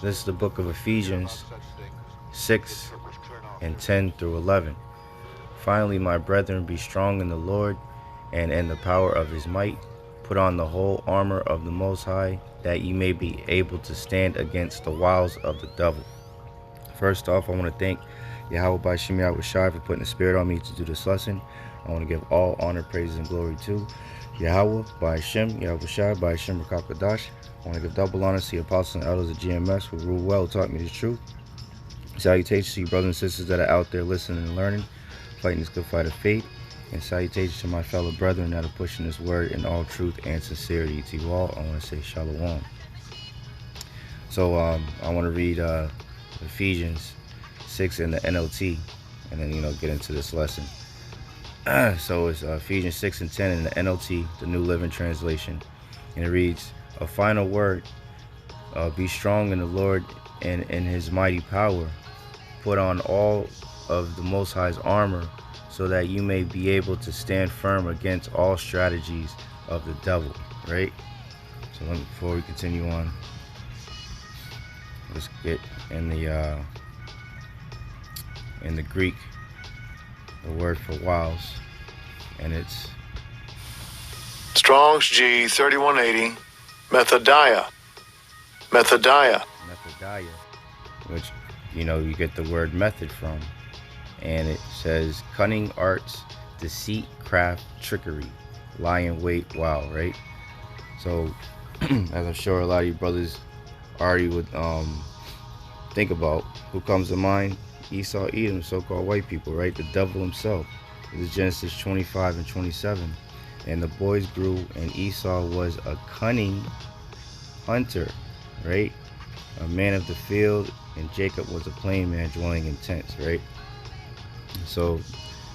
This is the book of Ephesians 6 and 10 through 11. Finally, my brethren, be strong in the Lord and in the power of his might. Put on the whole armor of the Most High, that ye may be able to stand against the wiles of the devil. First off, I want to thank YAHAWASHI for putting the spirit on me to do this lesson. I want to give all honor, praises, and glory to Yahawah, BAHASHAM, YAHAWASHI, BAHASHAM, RICANS. I want to give double honor to the apostles and elders of GMS who rule well, taught me the truth. Salutations to you brothers and sisters that are out there listening and learning, fighting this good fight of faith. And salutations to my fellow brethren that are pushing this word in all truth and sincerity. To you all, I want to say shalom. So I want to read Ephesians 6 in the NLT, and then get into this lesson. So it's Ephesians 6 and 10 in the NLT, the New Living Translation, and it reads, "A final word: be strong in the Lord and in His mighty power. Put on all of the Most High's armor, so that you may be able to stand firm against all strategies of the devil." Right? So before we continue on, let's get in the Greek, the word for Wiles, and it's Strong's G 3180, Methodiah, which you get the word method from, and it says cunning arts, deceit, craft, trickery, lie in wait, wow, right? So as I'm sure a lot of you brothers already would think about, who comes to mind? Esau, Edom, so-called white people, right? The devil himself. This is Genesis 25 and 27. And the boys grew, and Esau was a cunning hunter, right? A man of the field, and Jacob was a plain man dwelling in tents, right? So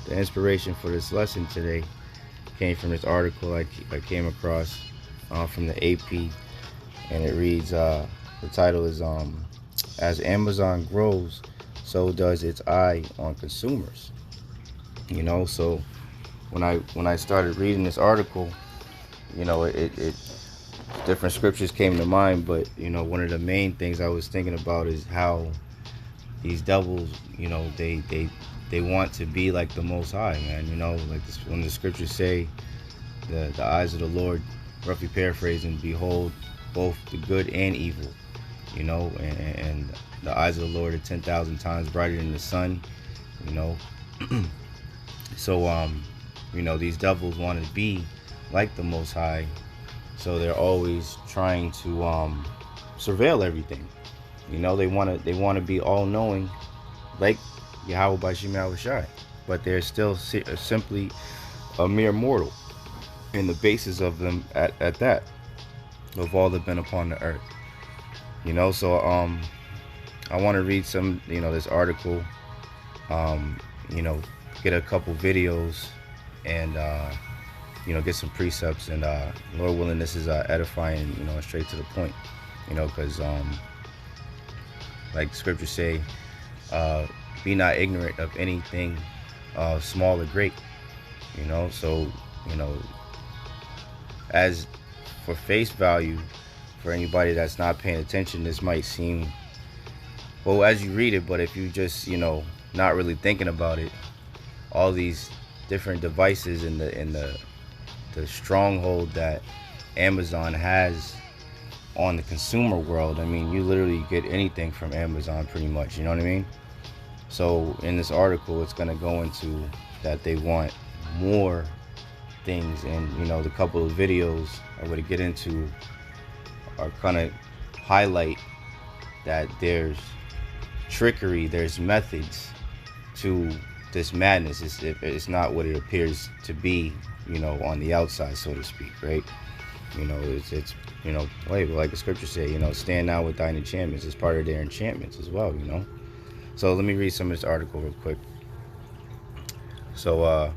the inspiration for this lesson today came from this article I came across from the AP, and it reads, the title is "As Amazon Grows, so does its eye on consumers." So when I started reading this article, it different scriptures came to mind, but one of the main things I was thinking about is how these devils, they want to be like the Most High, man. Like this, when the scriptures say the eyes of the Lord, roughly paraphrasing, behold both the good and evil, and the eyes of the Lord are 10,000 times brighter than the sun, So these devils want to be like the Most High, so they're always trying to surveil everything. They want to be all knowing, like Yahawah by Shai, but they're still simply a mere mortal in the basis of them at that, of all that been upon the earth. So I want to read some, this article, get a couple videos, and get some precepts, and Lord willing, this is edifying, straight to the point, because like the scriptures say, be not ignorant of anything small or great, so as for face value, for anybody that's not paying attention, this might seem, well, as you read it, but if you just not really thinking about it, all these different devices in the stronghold that Amazon has on the consumer world. I mean, you literally get anything from Amazon pretty much, you know what I mean? So in this article, it's going to go into that they want more things, and the couple of videos I'm going to get into are kind of highlight that there's trickery, there's methods to this madness. It's not what it appears to be, on the outside, so to speak, right? It's like the scriptures say, stand now with thine enchantments. It's part of their enchantments as well, So let me read some of this article real quick. So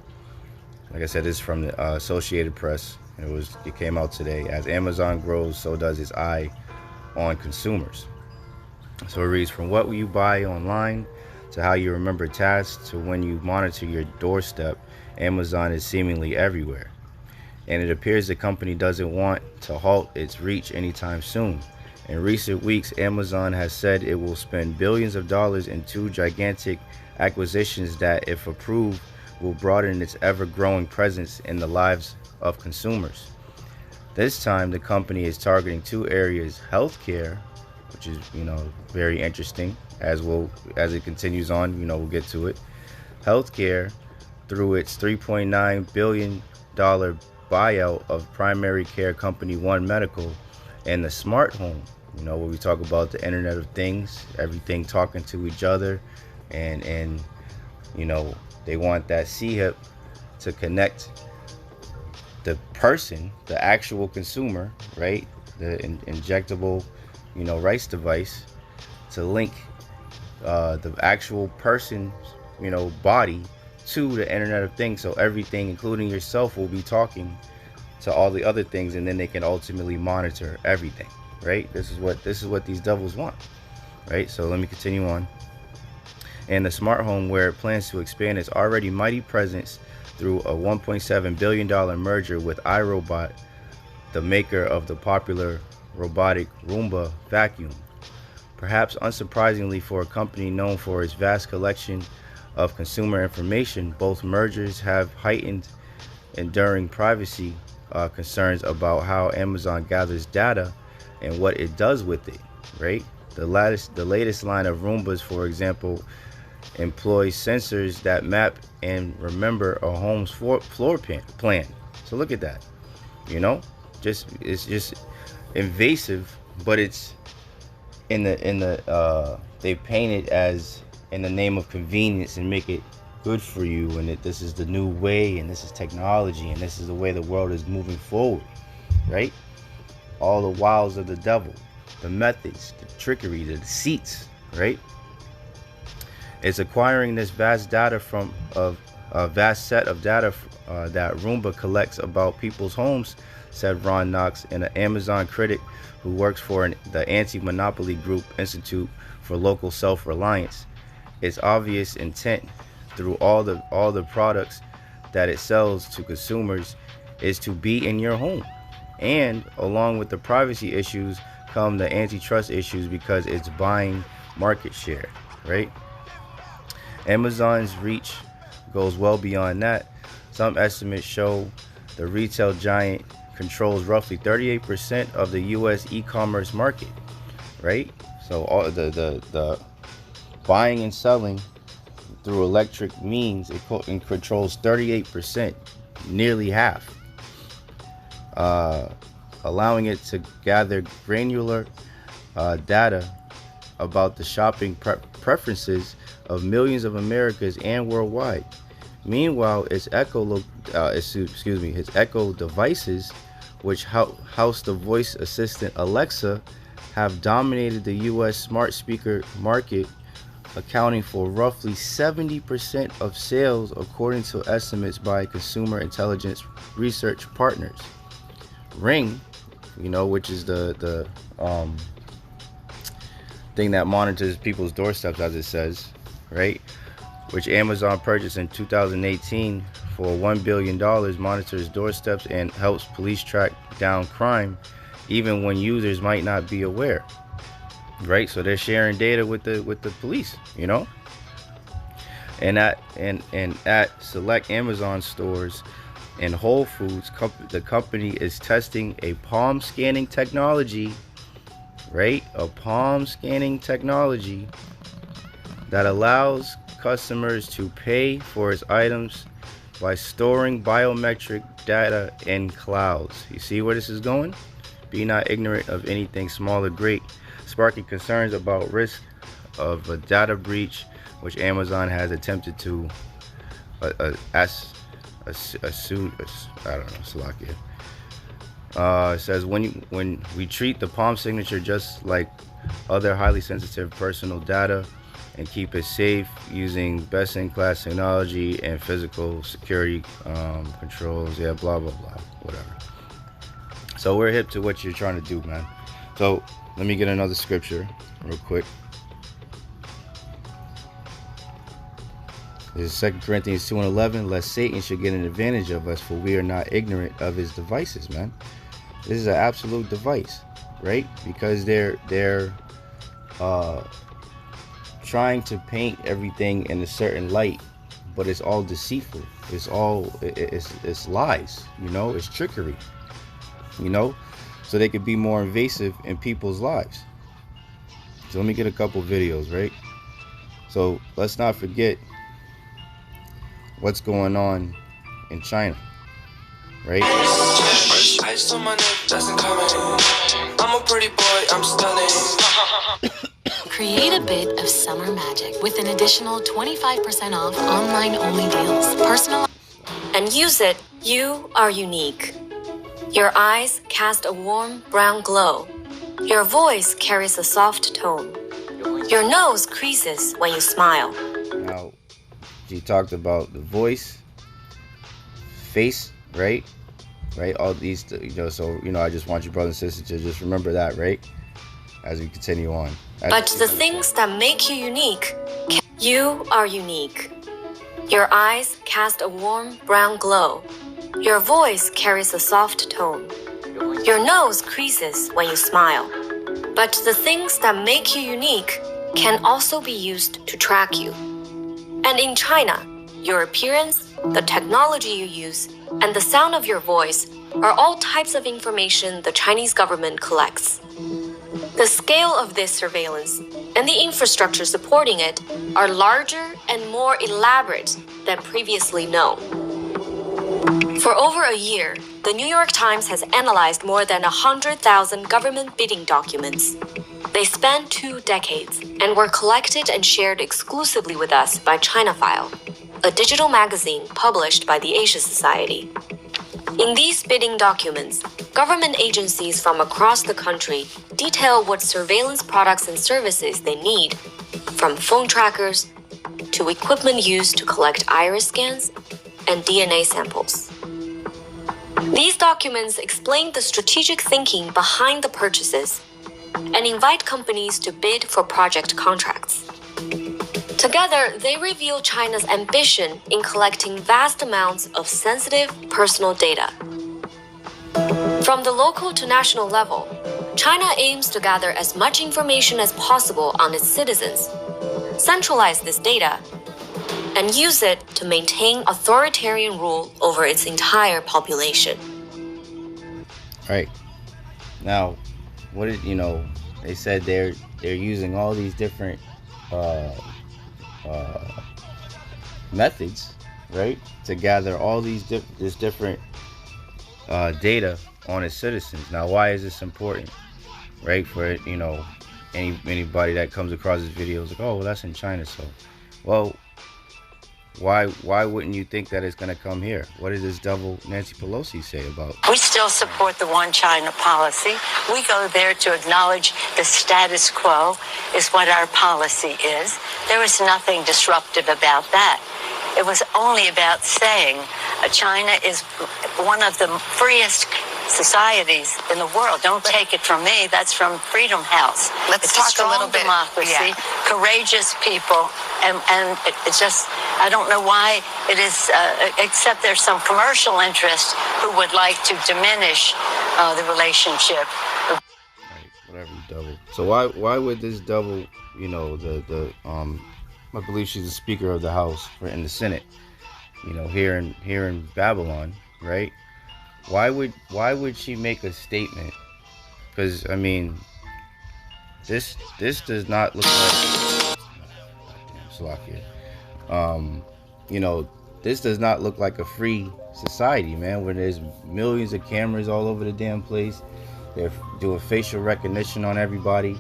like I said, this is from the Associated Press. It came out today. As Amazon grows, so does its eye on consumers. So it reads, from what you buy online to how you remember tasks to when you monitor your doorstep, Amazon is seemingly everywhere. And it appears the company doesn't want to halt its reach anytime soon. In recent weeks, Amazon has said it will spend billions of dollars in two gigantic acquisitions that, if approved, will broaden its ever-growing presence in the lives of consumers. This time, the company is targeting two areas: healthcare, which is, very interesting. As it continues on, we'll get to it. Healthcare through its $3.9 billion buyout of primary care company One Medical, and the smart home, where we talk about the Internet of Things, everything talking to each other, and they want that C-HIP to connect the person, the actual consumer, right? The injectable, rice device, to link the actual person's, body to the Internet of Things. So everything, including yourself, will be talking to all the other things, and then they can ultimately monitor everything, right? This is what these devils want, right? So let me continue on. And the smart home, where it plans to expand its already mighty presence through a $1.7 billion merger with iRobot, the maker of the popular robotic Roomba vacuum. Perhaps unsurprisingly for a company known for its vast collection of consumer information, both mergers have heightened enduring privacy concerns about how Amazon gathers data and what it does with it, right? The latest line of Roombas, for example, employs sensors that map and remember a home's floor plan. So look at that, it's just invasive, but it's in the they paint it as in the name of convenience and make it good for you, and this is the new way, and this is technology, and this is the way the world is moving forward, right? All the wiles of the devil, the methods, the trickery, the deceits, right? It's acquiring this vast data from a vast set of data that Roomba collects about people's homes, said Ron Knox, an Amazon critic who works for the anti-monopoly group Institute for Local Self-Reliance. Its obvious intent through all the products that it sells to consumers is to be in your home. And along with the privacy issues come the antitrust issues, because it's buying market share, right? Amazon's reach goes well beyond that. Some estimates show the retail giant controls roughly 38% of the U.S. e-commerce market, right? So all the buying and selling through electric means, it controls 38%, nearly half, allowing it to gather granular data about the shopping preferences of millions of Americans and worldwide. Meanwhile, its Echo devices, which house the voice assistant Alexa, have dominated the U.S. smart speaker market, accounting for roughly 70% of sales, according to estimates by consumer intelligence research partners. Ring, which is the thing that monitors people's doorsteps, as it says, right? Which Amazon purchased in 2018 for $1 billion, monitors doorsteps and helps police track down crime, even when users might not be aware, right? So they're sharing data with the police, And at select Amazon stores and Whole Foods, the company is testing a palm scanning technology, right? A palm scanning technology that allows customers to pay for its items by storing biometric data in clouds. You see where this is going? Be not ignorant of anything small or great, sparking concerns about risk of a data breach, which Amazon has attempted to it says when we treat the palm signature just like other highly sensitive personal data and keep it safe using best-in-class technology and physical security controls, blah blah blah, whatever. So we're hip to what you're trying to do, man. So let me get another scripture real quick. This is 2 Corinthians 2:11. Lest Satan should get an advantage of us, for we are not ignorant of his devices, man. This is an absolute device. right? Because they're trying to paint everything in a certain light, but it's all deceitful. It's lies, you know, it's trickery, you know, so they could be more invasive in people's lives. So let me get a couple videos, right? So let's not forget what's going on in China, right? I'm a pretty boy, I'm stunning. Create a bit of summer magic with an additional 25% off online-only deals. Personal and use it. You are unique. Your eyes cast a warm brown glow. Your voice carries a soft tone. Your nose creases when you smile. Now, she talked about the voice, face, right? Right? All these, you know, so, you know, I just want you brothers and sisters to just remember that, right? As we continue on. But the things that make you unique, you are unique. Your eyes cast a warm brown glow. Your voice carries a soft tone. Your nose creases when you smile. But the things that make you unique can also be used to track you. And in China, your appearance, the technology you use, and the sound of your voice are all types of information the Chinese government collects. The scale of this surveillance and the infrastructure supporting it are larger and more elaborate than previously known. For over a year, the New York Times has analyzed more than 100,000 government bidding documents. They span 2 decades and were collected and shared exclusively with us by ChinaFile, a digital magazine published by the Asia Society. In these bidding documents, government agencies from across the country detail what surveillance products and services they need, from phone trackers to equipment used to collect iris scans and DNA samples. These documents explain the strategic thinking behind the purchases and invite companies to bid for project contracts. Together, they reveal China's ambition in collecting vast amounts of sensitive personal data. From the local to national level, China aims to gather as much information as possible on its citizens, centralize this data, and use it to maintain authoritarian rule over its entire population. Right. Now, what did you know? They said they're using all these different methods, right, to gather all these different data on its citizens. Now, why is this important, right? For, you know, anybody that comes across this video is like, oh, well, that's in China, so, well, why wouldn't you think that it's going to come here? What did this devil Nancy Pelosi say about? We still support the one China policy. We go there to acknowledge the status quo is what our policy is. There was nothing disruptive about that. It was only about saying China is one of the freest societies in the world. Don't take it from me. That's from Freedom House. Let's talk a little bit. Democracy, courageous people, and it's just, I don't know why it is, except there's some commercial interest who would like to diminish the relationship. Right, whatever, you devil. So why would this devil, you know, I believe she's the Speaker of the House in the Senate, you know, here in Babylon, right? Why would she make a statement? Because I mean, this does not look like, you know, this does not look like a free society, man, where there's millions of cameras all over the damn place. They're doing facial recognition on everybody.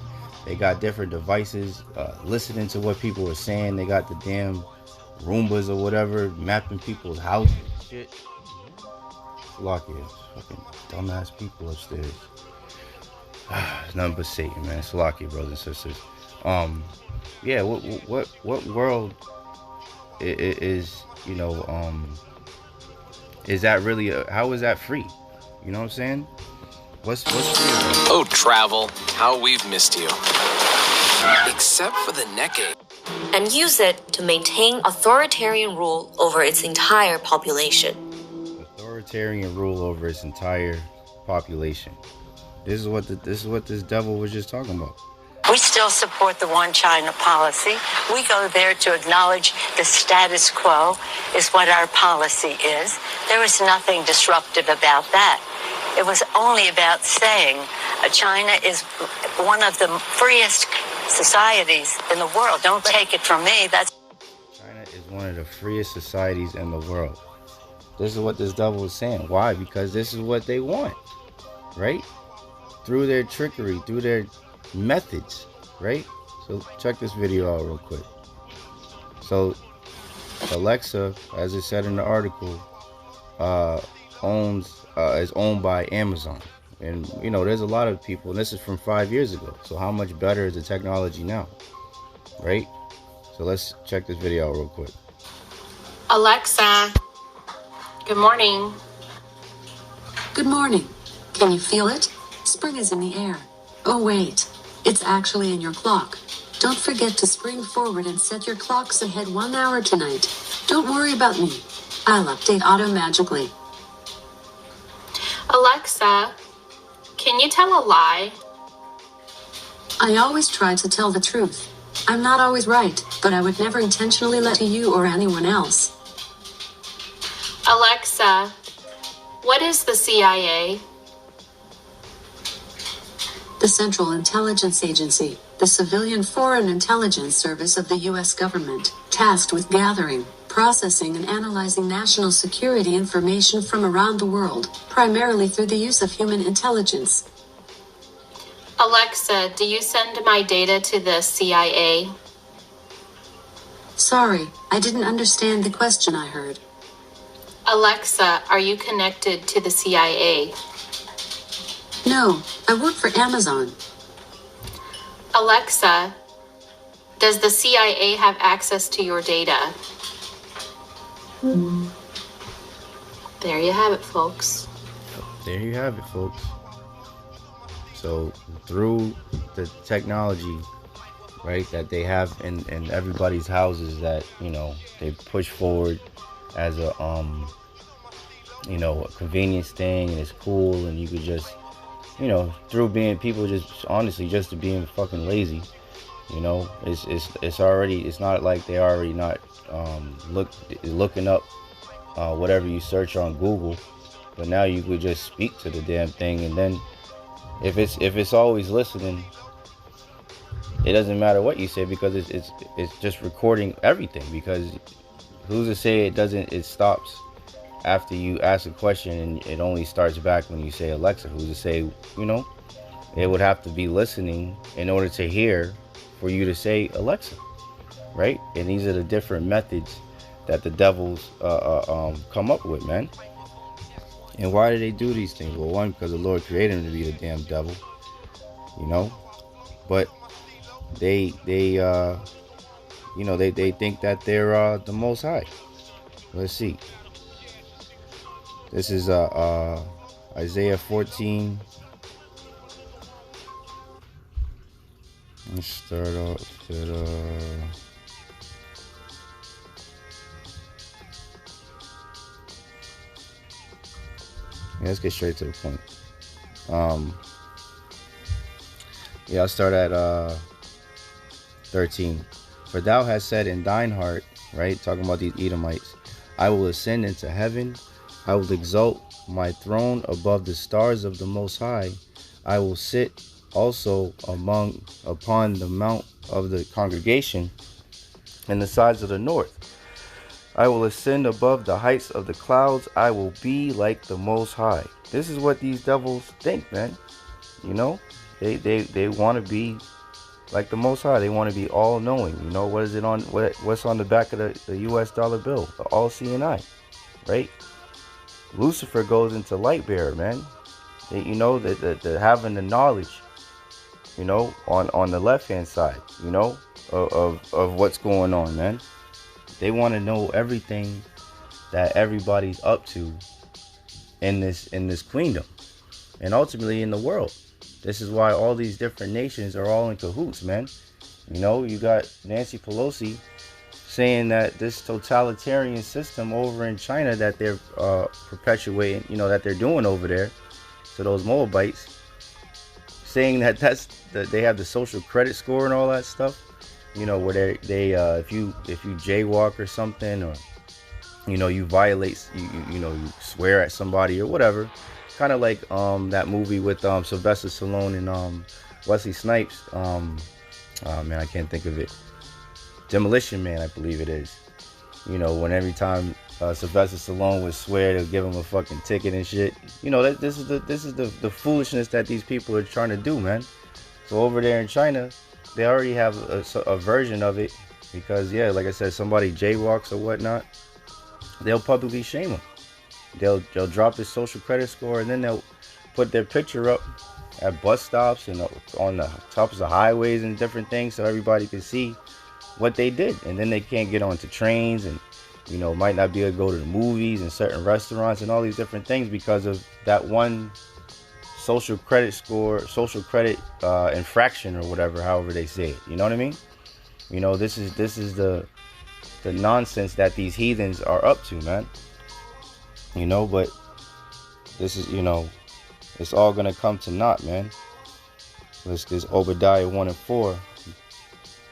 They got different devices listening to what people are saying. They got the damn Roombas or whatever mapping people's houses and shit. Salakia, fucking dumbass people upstairs. It's nothing but Satan, man. Salakia, brothers and sisters. Yeah, what world is, you know, is that really how is that free? You know what I'm saying? What's free about it? Oh, travel, how we've missed you. Except for the neck ache. And use it to maintain authoritarian rule over its entire population. Authoritarian rule over its entire population. This is what this devil was just talking about. We still support the one China policy. We go there to acknowledge the status quo is what our policy is. There was nothing disruptive about that. It was only about saying China is one of the freest societies in the world. Don't take it from me. China is one of the freest societies in the world. This is what this devil is saying. Why? Because this is what they want, right? Through their trickery, through their methods, right? So check this video out real quick. So Alexa, as it said in the article, is owned by Amazon. And you know, there's a lot of people, and this is from 5 years ago. So how much better is the technology now, right? So let's check this video out real quick. Alexa, good morning. Good morning. Can you feel it? Spring is in the air. Oh wait, it's actually in your clock. Don't forget to spring forward and set your clocks ahead 1 hour tonight. Don't worry about me. I'll update auto-magically. Alexa, can you tell a lie? I always try to tell the truth. I'm not always right, but I would never intentionally lie to you or anyone else. Alexa, what is the CIA? The Central Intelligence Agency, the civilian foreign intelligence service of the U.S. government, tasked with gathering, processing and analyzing national security information from around the world, primarily through the use of human intelligence. Alexa, do you send my data to the CIA? Sorry, I didn't understand the question I heard. Alexa, are you connected to the CIA? No, I work for Amazon. Alexa, does the CIA have access to your data? There you have it, folks. There you have it, folks. So through the technology, right, that they have in everybody's houses, that, you know, they push forward as a you know, a convenience thing, and it's cool, and you could just, you know, through being people just honestly just to being fucking lazy, you know, it's already, it's not like they already not looking up whatever you search on Google, but now you could just speak to the damn thing, and then if it's always listening, it doesn't matter what you say, because it's just recording everything. Because who's to say it stops after you ask a question and it only starts back when you say Alexa? Who's to say, you know, it would have to be listening in order to hear for you to say Alexa, right? And these are the different methods that the devils come up with, man. And why do they do these things? Well, one, because the Lord created them to be the damn devil, you know. But they you know, they think that they're the Most High. Let's see. This is Isaiah 14. Let's start off at let's get straight to the point. Yeah, I'll start at 13. For thou hast said in thine heart, right, talking about these Edomites, I will ascend into heaven, I will exalt my throne above the stars of the Most High, I will sit also upon the mount of the congregation in the sides of the north. I will ascend above the heights of the clouds, I will be like the Most High. This is what these devils think, man. You know, they want to be like the Most High. They want to be all knowing. You know, what is it on, what's on the back of the US dollar bill? The all seeing eye, right? Lucifer goes into light bearer, man. You know, the having the knowledge, you know, on the left hand side, you know, of what's going on, man. They want to know everything that everybody's up to in this queendom, and ultimately in the world. This is why all these different nations are all in cahoots, man. You know, you got Nancy Pelosi saying that this totalitarian system over in China that they're perpetuating, you know, that they're doing over there to those Moabites, saying that they have the social credit score and all that stuff. You know, where they if you jaywalk or something, or you know, you violate, you know, you swear at somebody or whatever, kind of like that movie with Sylvester Stallone and Wesley Snipes. Oh man, I can't think of it. Demolition Man, I believe it is. You know, when every time Sylvester Stallone would swear, they'll give him a fucking ticket and shit. You know, this is the foolishness that these people are trying to do, man. So over there in China, they already have a version of it, because yeah, like I said, somebody jaywalks or whatnot, they'll publicly shame them. They'll drop his social credit score, and then they'll put their picture up at bus stops and on the tops of highways and different things, so everybody can see what they did. And then they can't get onto trains, and you know, might not be able to go to the movies and certain restaurants and all these different things because of that one social credit score, social credit infraction or whatever, however they say it. You know what I mean? You know, this is the nonsense that these heathens are up to, man. You know, but this is, you know, it's all gonna come to naught, man. This Obadiah 1:4.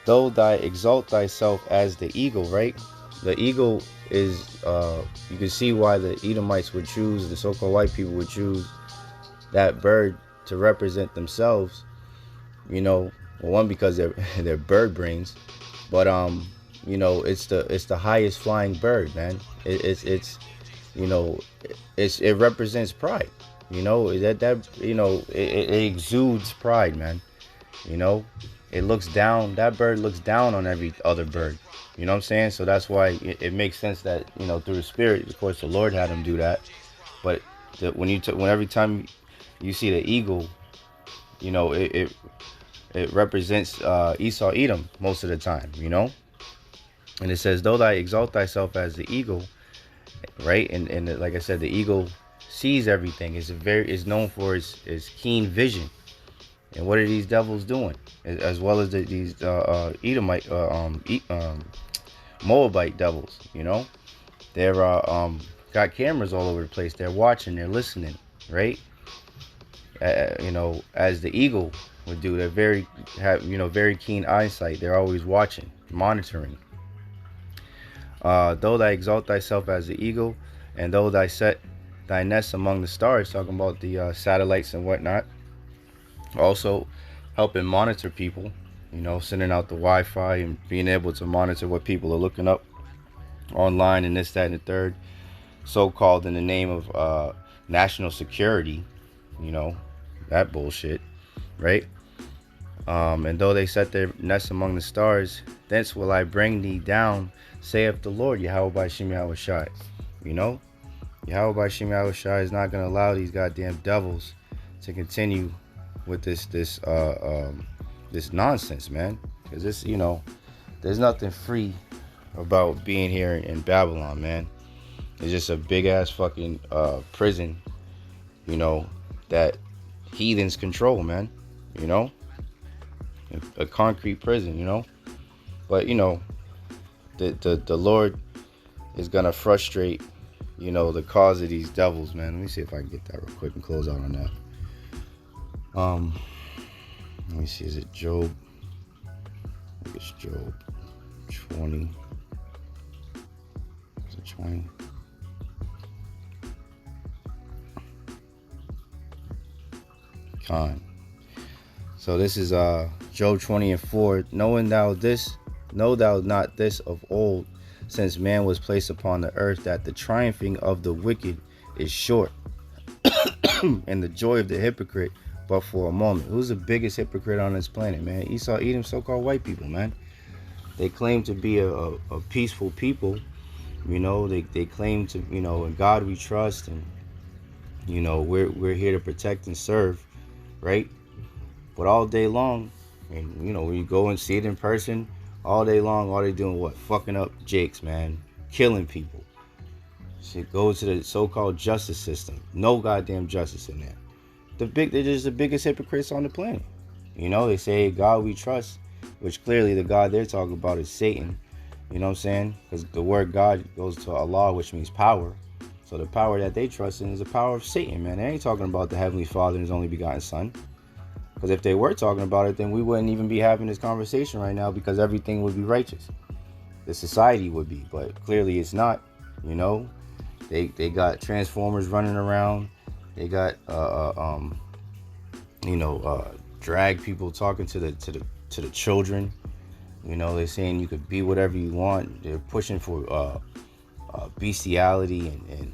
Though thou exalt thyself as the eagle, right? The eagle is, you can see why the Edomites would choose, the so-called white people would choose that bird to represent themselves. You know, well, one, because they're bird brains, but you know, it's the highest flying bird, man. It's you know, it represents pride. You know, that you know, it exudes pride, man. You know, it looks down. That bird looks down on every other bird. You know what I'm saying? So that's why it makes sense that, you know, through the Spirit, of course, the Lord had him do that. But when every time you see the eagle, you know, it represents Esau, Edom most of the time. You know, and it says, "Though thou exalt thyself as the eagle," right? And like I said, the eagle sees everything. Is known for its keen vision. And what are these devils doing? As well as these Edomite, Moabite devils, you know, they're got cameras all over the place. They're watching, they're listening, right? You know, as the eagle would do. They're very keen eyesight. They're always watching, monitoring. Though thou exalt thyself as the eagle, and though thou set thy nest among the stars, talking about the satellites and whatnot. Also helping monitor people, you know, sending out the Wi-Fi and being able to monitor what people are looking up online and this, that, and the third, so-called in the name of national security, you know, that bullshit, right? And though they set their nests among the stars, thence will I bring thee down, saith the Lord, YAHAWASHI. You know, YAHAWASHI is not going to allow these goddamn devils to continue with this nonsense, man. Because this, you know, there's nothing free about being here in Babylon, man. It's just a big ass fucking prison, you know, that heathens control, man. You know, a concrete prison, you know. But you know, the Lord is gonna frustrate, you know, the cause of these devils, man. Let me see if I can get that real quick and close out on that. Let me see, is it Job? I think it's Job 20. Is it 20? Con. So this is Job 20:4. Know thou not this of old, since man was placed upon the earth, that the triumphing of the wicked is short, and the joy of the hypocrite but for a moment. Who's the biggest hypocrite on this planet, man? Esau, Edom, so-called white people, man. They claim to be a peaceful people. You know, they claim to, you know, in God we trust, and you know, we're here to protect and serve, right? But all day long, and you know, when you go and see it in person, all day long, all they doing what? Fucking up jakes, man. Killing people. Shit goes to the so-called justice system. No goddamn justice in there. They're just the biggest hypocrites on the planet. You know, they say God we trust, which clearly the God they're talking about is Satan. You know what I'm saying? Because the word God goes to Allah, which means power. So the power that they trust in is the power of Satan, man. They ain't talking about the Heavenly Father and His only begotten Son. Because if they were talking about it, then we wouldn't even be having this conversation right now, because everything would be righteous. The society would be, but clearly it's not. You know, they got transformers running around. They got drag people talking to the children. You know, they're saying you could be whatever you want. They're pushing for bestiality and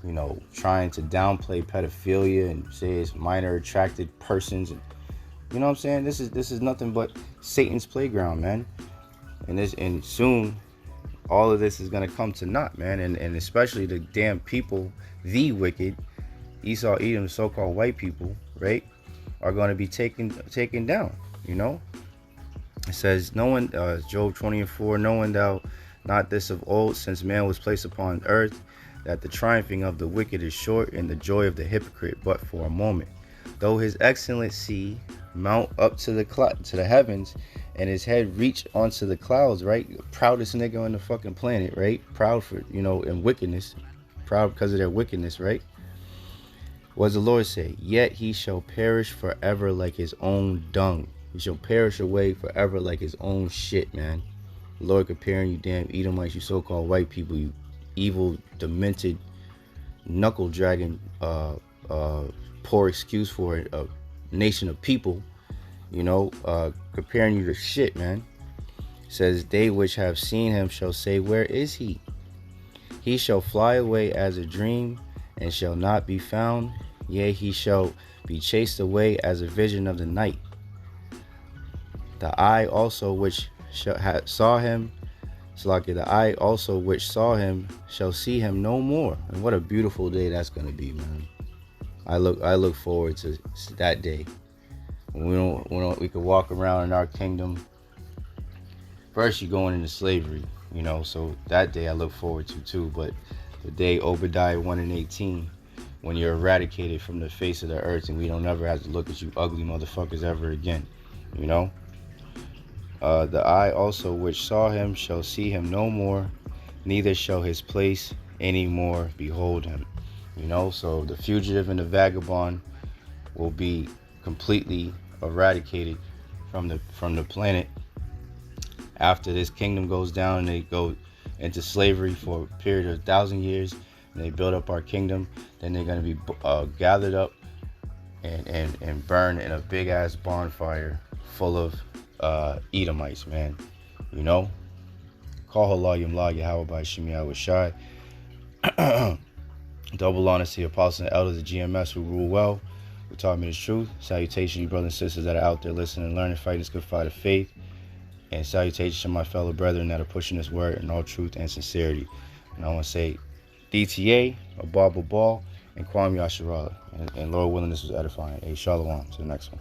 you know, trying to downplay pedophilia and say it's minor attracted persons. And you know what I'm saying? This is nothing but Satan's playground, man. And soon all of this is gonna come to naught, man. And especially the damn people, the wicked, Esau, Edom, so-called white people, right, are gonna be taken down. You know, it says, "No one," Job 20:4, "knowing thou not this of old, since man was placed upon earth, that the triumphing of the wicked is short, and the joy of the hypocrite but for a moment. Though his excellency mount up to the heavens, and his head reach onto the clouds," right? Proudest nigga on the fucking planet, right? Proud for, you know, in wickedness. Proud because of their wickedness, right? What does the Lord say? "Yet he shall perish forever like his own dung." He shall perish away forever like his own shit, man. The Lord comparing you damn Edomites, you so-called white people, you evil, demented, knuckle-dragging, poor excuse for a nation of people, you know, comparing you to shit, man. It says, "They which have seen him shall say, where is he? He shall fly away as a dream, and shall not be found. Yea, he shall be chased away as a vision of the night. The eye also which saw him, the eye also which saw him shall see him no more." And what a beautiful day that's gonna be, man. I look forward to that day when we could walk around in our kingdom. First, you're going into slavery, you know, so that day I look forward to too. But the day Obadiah 1:18, when you're eradicated from the face of the earth and we don't ever have to look at you ugly motherfuckers ever again, you know. The eye also which saw him shall see him no more, neither shall his place any more behold him. You know, so the fugitive and the vagabond will be completely eradicated from the planet after this kingdom goes down, and they go into slavery for a period of 1,000 years, and they build up our kingdom. Then they're going to be gathered up and burned in a big ass bonfire full of Edomites, man. You know, call halal yamla Yahawah by Shemi Awashai. Double honors to the apostles and elders of GMS who rule well, who taught me the truth. Salutation, you brothers and sisters that are out there listening and learning, fighting this good fight of faith. And salutations to my fellow brethren that are pushing this word in all truth and sincerity. And I want to say DTA, Abba Ball, and Kwame Yasharala. And Lord willing, this was edifying. Shalom. To the next one.